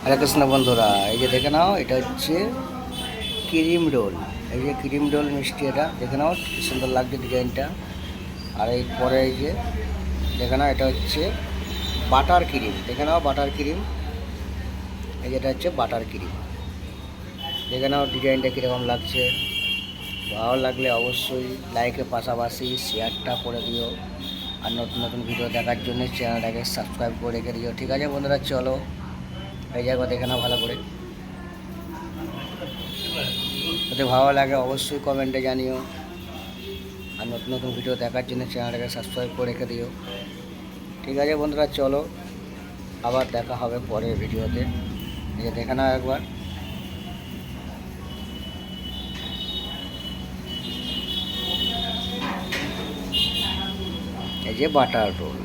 হরে কৃষ্ণ বন্ধুরা, এই যে দেখে নাও, এটা হচ্ছে ক্রিম রোল। এই যে ক্রিম রোল মিষ্টি, এটা দেখে নাও কি সুন্দর লাগছে ডিজাইনটা। আর এই পরে এই যে দেখে নাও, এটা হচ্ছে বাটার ক্রিম। দেখে নাও বাটার ক্রিম, এই যেটা হচ্ছে বাটার ক্রিম। দেখে নাও ডিজাইনটা কীরকম লাগছে। ভালো লাগলে অবশ্যই লাইকের পাশাপাশি শেয়ারটা করে দিও। আর নতুন নতুন ভিডিও দেখার জন্য চ্যানেলটাকে সাবস্ক্রাইব করে রেখে দিও। ঠিক আছে বন্ধুরা, চলো এই জায়গা দেখে নাও ভালো করে। যদি ভালো লাগে অবশ্যই কমেন্টে জানিও। আর নতুন নতুন ভিডিও দেখার জন্য চ্যানেলটাকে সাবস্ক্রাইব করে রেখে দিও। ঠিক আছে বন্ধুরা, চলো আবার দেখা হবে পরের ভিডিওতে। এই যে দেখে নাও একবার। এই যে বাটার রোল।